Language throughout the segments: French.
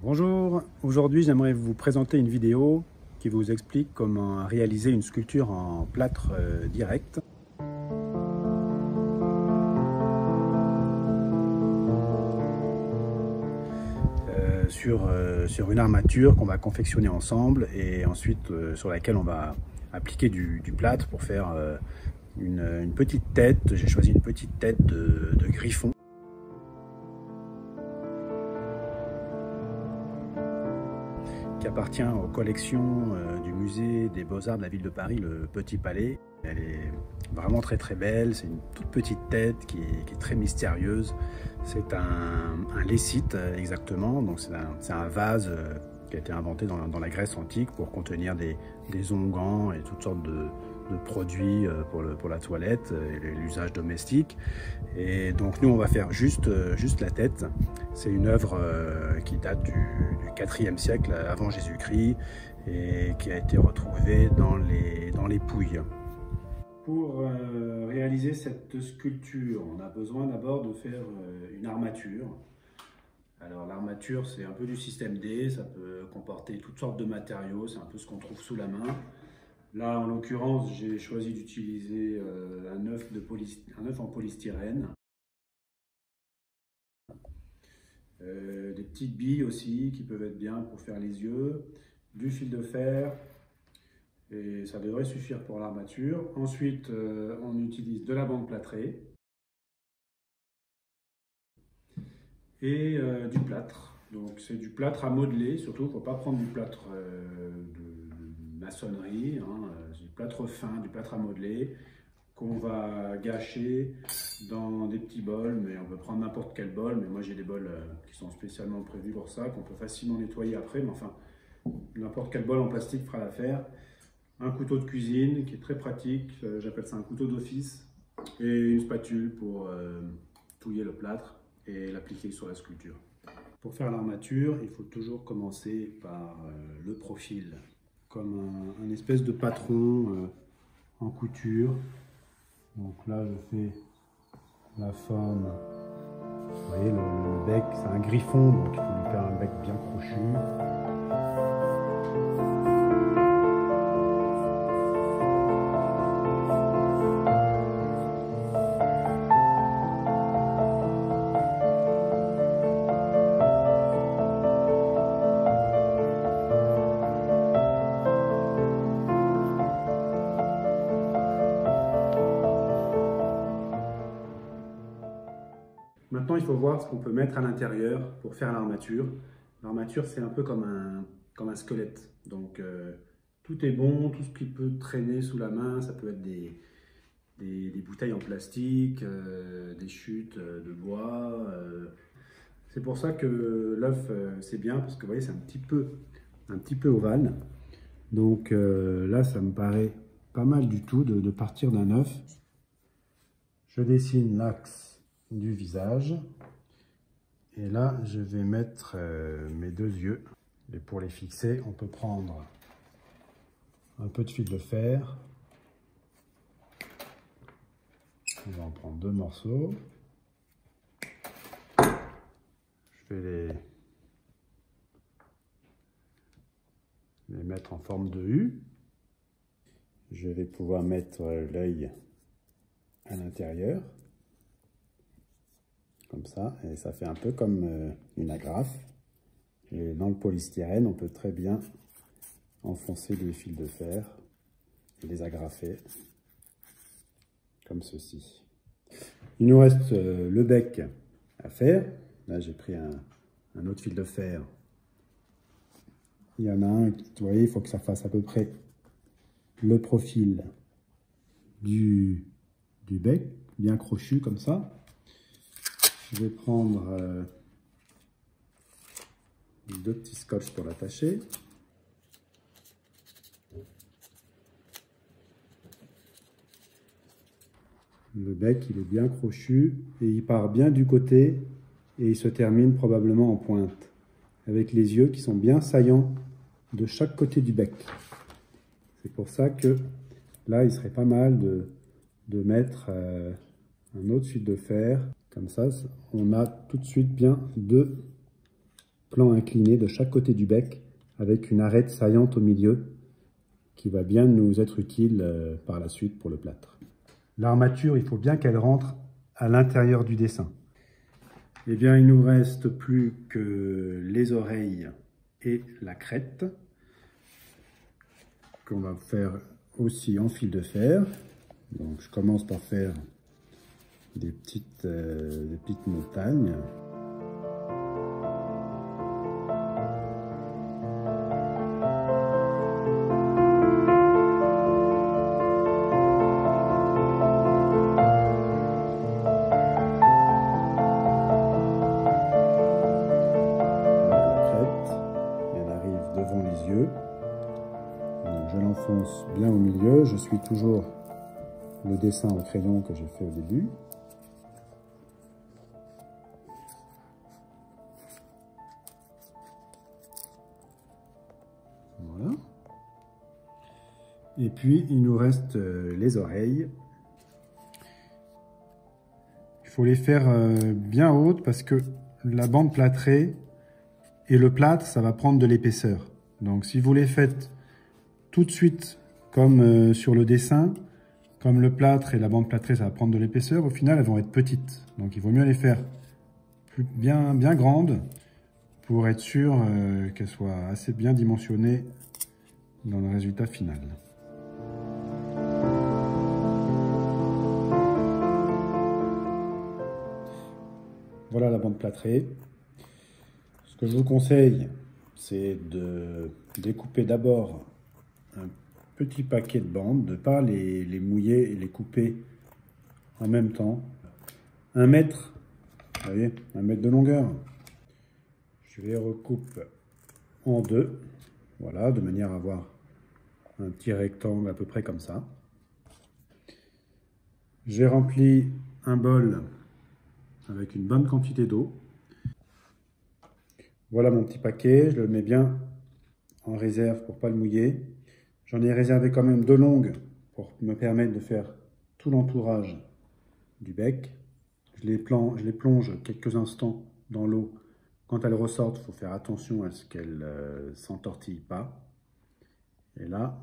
Bonjour, aujourd'hui j'aimerais vous présenter une vidéo qui vous explique comment réaliser une sculpture en plâtre direct. Sur une armature qu'on va confectionner ensemble et ensuite sur laquelle on va appliquer du plâtre pour faire une petite tête. J'ai choisi une petite tête de griffon. Qui appartient aux collections du musée des Beaux-Arts de la ville de Paris, le Petit Palais. Elle est vraiment très belle, c'est une toute petite tête qui est très mystérieuse. C'est un lécite exactement, donc c'est un vase qui a été inventé dans la Grèce antique pour contenir des onguents et toutes sortes de produits pour la toilette et l'usage domestique. Et donc nous on va faire juste la tête. C'est une œuvre qui date du IVe siècle avant Jésus-Christ et qui a été retrouvée dans les Pouilles. Pour réaliser cette sculpture, on a besoin d'abord de faire une armature. Alors l'armature, c'est un peu du système D, ça peut comporter toutes sortes de matériaux, c'est un peu ce qu'on trouve sous la main. Là, en l'occurrence, j'ai choisi d'utiliser un œuf en polystyrène. Des petites billes aussi qui peuvent être bien pour faire les yeux, du fil de fer, et ça devrait suffire pour l'armature. Ensuite, on utilise de la bande plâtrée et du plâtre. Donc c'est du plâtre à modeler, surtout il ne faut pas prendre du plâtre de maçonnerie, hein, du plâtre fin, du plâtre à modeler qu'on va gâcher dans des petits bols, mais on peut prendre n'importe quel bol, mais moi j'ai des bols qui sont spécialement prévus pour ça, qu'on peut facilement nettoyer après, mais enfin n'importe quel bol en plastique fera l'affaire. Un couteau de cuisine qui est très pratique, j'appelle ça un couteau d'office, et une spatule pour touiller le plâtre et l'appliquer sur la sculpture. Pour faire l'armature, il faut toujours commencer par le profil, comme un espèce de patron en couture. Donc là, je fais la forme. Vous voyez, le bec, c'est un griffon, donc il faut lui faire un bec bien crochu. Maintenant, il faut voir ce qu'on peut mettre à l'intérieur pour faire l'armature. L'armature, c'est un peu comme un squelette. Donc, tout est bon, tout ce qui peut traîner sous la main, ça peut être des bouteilles en plastique, des chutes de bois. C'est pour ça que l'œuf, c'est bien, parce que vous voyez, c'est un petit peu ovale. Donc là, ça me paraît pas mal du tout de partir d'un œuf. Je dessine l'axe du visage et là je vais mettre mes deux yeux, et pour les fixer on peut prendre un peu de fil de fer. On va en prendre deux morceaux, je vais les mettre en forme de U. Je vais pouvoir mettre l'œil à l'intérieur comme ça, et ça fait un peu comme une agrafe. Et dans le polystyrène, on peut très bien enfoncer des fils de fer et les agrafer comme ceci. Il nous reste le bec à faire. Là, j'ai pris un autre fil de fer. Il y en a un, vous voyez, il faut que ça fasse à peu près le profil du bec, bien crochu comme ça. Je vais prendre deux petits scotch pour l'attacher. Le bec, il est bien crochu et il part bien du côté et il se termine probablement en pointe, avec les yeux qui sont bien saillants de chaque côté du bec. C'est pour ça que là, il serait pas mal de mettre un autre fil de fer. Comme ça, on a tout de suite bien deux plan incliné de chaque côté du bec avec une arête saillante au milieu qui va bien nous être utile par la suite pour le plâtre. L'armature, il faut bien qu'elle rentre à l'intérieur du dessin. Eh bien, il nous reste plus que les oreilles et la crête qu'on va faire aussi en fil de fer. Donc, je commence par faire des petites montagnes. Devant les yeux. Donc je l'enfonce bien au milieu. Je suis toujours le dessin au crayon que j'ai fait au début. Voilà. Et puis il nous reste les oreilles. Il faut les faire bien hautes parce que la bande plâtrée et le plâtre, ça va prendre de l'épaisseur. Donc si vous les faites tout de suite comme sur le dessin, comme le plâtre et la bande plâtrée, ça va prendre de l'épaisseur, au final, elles vont être petites. Donc il vaut mieux les faire bien grandes pour être sûr qu'elles soient assez bien dimensionnées dans le résultat final. Voilà la bande plâtrée. Ce que je vous conseille, c'est de découper d'abord un petit paquet de bandes, de ne pas les mouiller et les couper en même temps. 1 mètre, vous voyez, 1 mètre de longueur. Je les recoupe en 2, voilà, de manière à avoir un petit rectangle à peu près comme ça. J'ai rempli un bol avec une bonne quantité d'eau. Voilà mon petit paquet, je le mets bien en réserve pour ne pas le mouiller. J'en ai réservé quand même 2 longues pour me permettre de faire tout l'entourage du bec. Je les plonge quelques instants dans l'eau. Quand elles ressortent, il faut faire attention à ce qu'elles ne s'entortillent pas. Et là,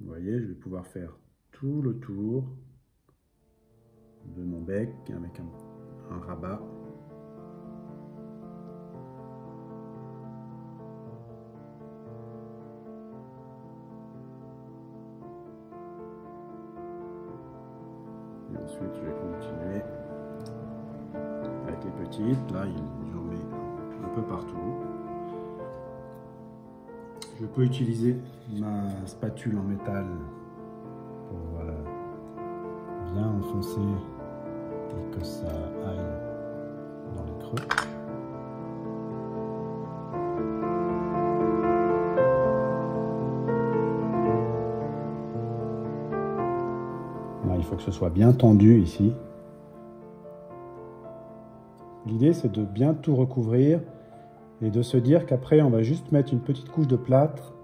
vous voyez, je vais pouvoir faire tout le tour de mon bec avec un rabat. Et ensuite, je vais continuer avec les petites. Là, j'en mets un peu partout. Je peux utiliser ma spatule en métal pour bien enfoncer et que ça aille dans les creux. Là, il faut que ce soit bien tendu ici. L'idée, c'est de bien tout recouvrir et de se dire qu'après, on va juste mettre une petite couche de plâtre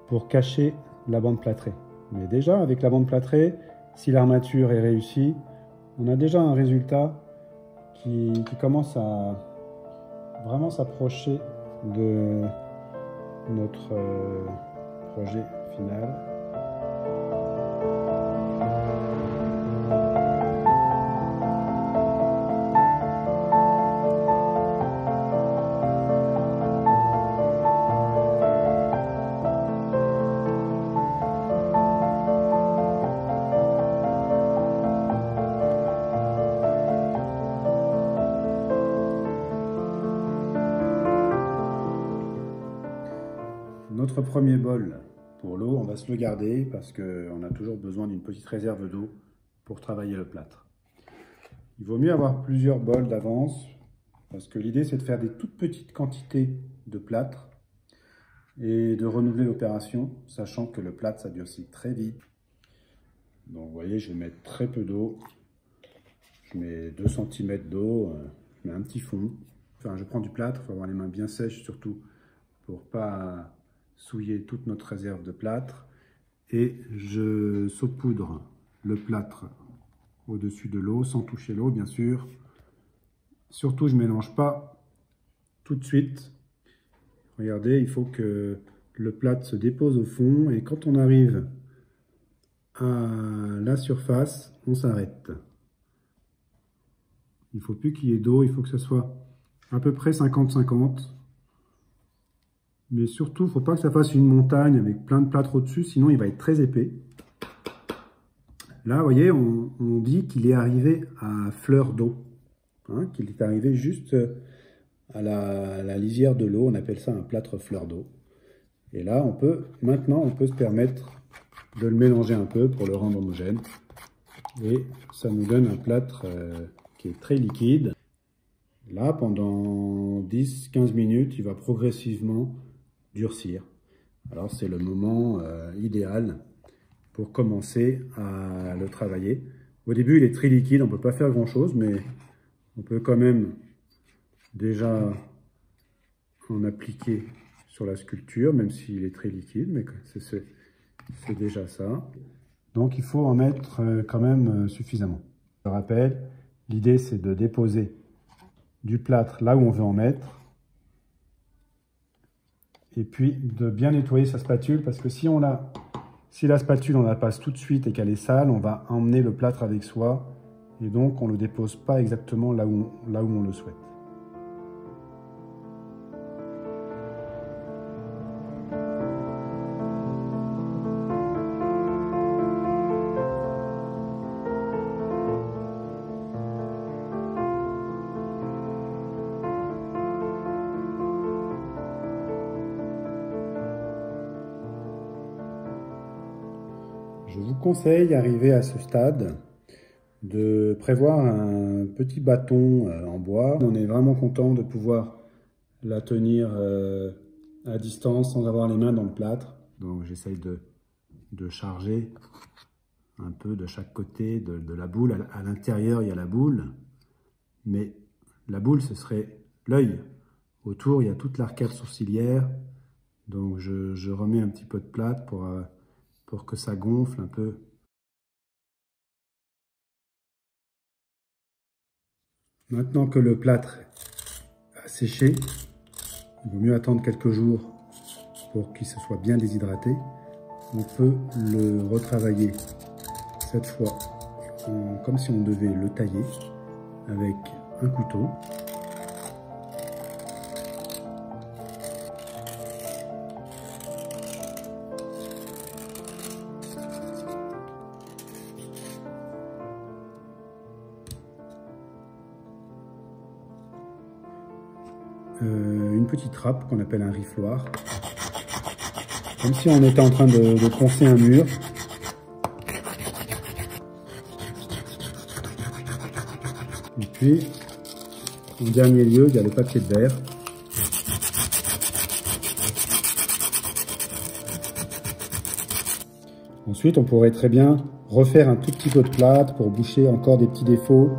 pour cacher la bande plâtrée. Mais déjà, avec la bande plâtrée, si l'armature est réussie, on a déjà un résultat qui commence à vraiment s'approcher de notre projet final. Notre premier bol pour l'eau, on va se le garder parce qu'on a toujours besoin d'une petite réserve d'eau pour travailler le plâtre. Il vaut mieux avoir plusieurs bols d'avance parce que l'idée c'est de faire des toutes petites quantités de plâtre et de renouveler l'opération, sachant que le plâtre ça durcit très vite. Donc vous voyez, je vais mettre très peu d'eau. Je mets 2 cm d'eau, je mets un petit fond. Enfin, je prends du plâtre, il faut avoir les mains bien sèches surtout pour pas souiller toute notre réserve de plâtre. Et je saupoudre le plâtre au-dessus de l'eau, sans toucher l'eau bien sûr. Surtout, je ne mélange pas tout de suite Regardez, il faut que le plâtre se dépose au fond et quand on arrive à la surface, on s'arrête. Il ne faut plus qu'il y ait d'eau, il faut que ce soit à peu près 50-50. Mais surtout, il ne faut pas que ça fasse une montagne avec plein de plâtre au-dessus, sinon il va être très épais. Là, vous voyez, on dit qu'il est arrivé à fleur d'eau, hein, qu'il est arrivé juste à la lisière de l'eau. On appelle ça un plâtre fleur d'eau. Et là, maintenant, on peut se permettre de le mélanger un peu pour le rendre homogène. Et ça nous donne un plâtre qui est très liquide. Là, pendant 10-15 minutes, il va progressivement durcir. Alors, c'est le moment idéal pour commencer à le travailler. Au début, il est très liquide, on ne peut pas faire grand-chose, mais on peut quand même déjà en appliquer sur la sculpture, même s'il est très liquide, mais c'est déjà ça. Donc, il faut en mettre quand même suffisamment. Je rappelle, l'idée, c'est de déposer du plâtre là où on veut en mettre, et puis de bien nettoyer sa spatule, parce que si la spatule, on la passe tout de suite et qu'elle est sale, on va emmener le plâtre avec soi et donc on ne le dépose pas exactement là où on le souhaite. Je vous conseille, arrivé à ce stade, de prévoir un petit bâton en bois. On est vraiment content de pouvoir la tenir à distance sans avoir les mains dans le plâtre. Donc j'essaye de charger un peu de chaque côté de la boule. À l'intérieur, il y a la boule, mais la boule, ce serait l'œil. Autour, il y a toute l'arcade sourcilière. Donc je remets un petit peu de plâtre pour que ça gonfle un peu. Maintenant que le plâtre a séché, il vaut mieux attendre quelques jours pour qu'il se soit bien déshydraté. On peut le retravailler cette fois comme si on devait le tailler avec un couteau. Une petite râpe qu'on appelle un rifloir, comme si on était en train de poncer un mur. Et puis, en dernier lieu, il y a le papier de verre. Ensuite, on pourrait très bien refaire un tout petit peu de plâtre pour boucher encore des petits défauts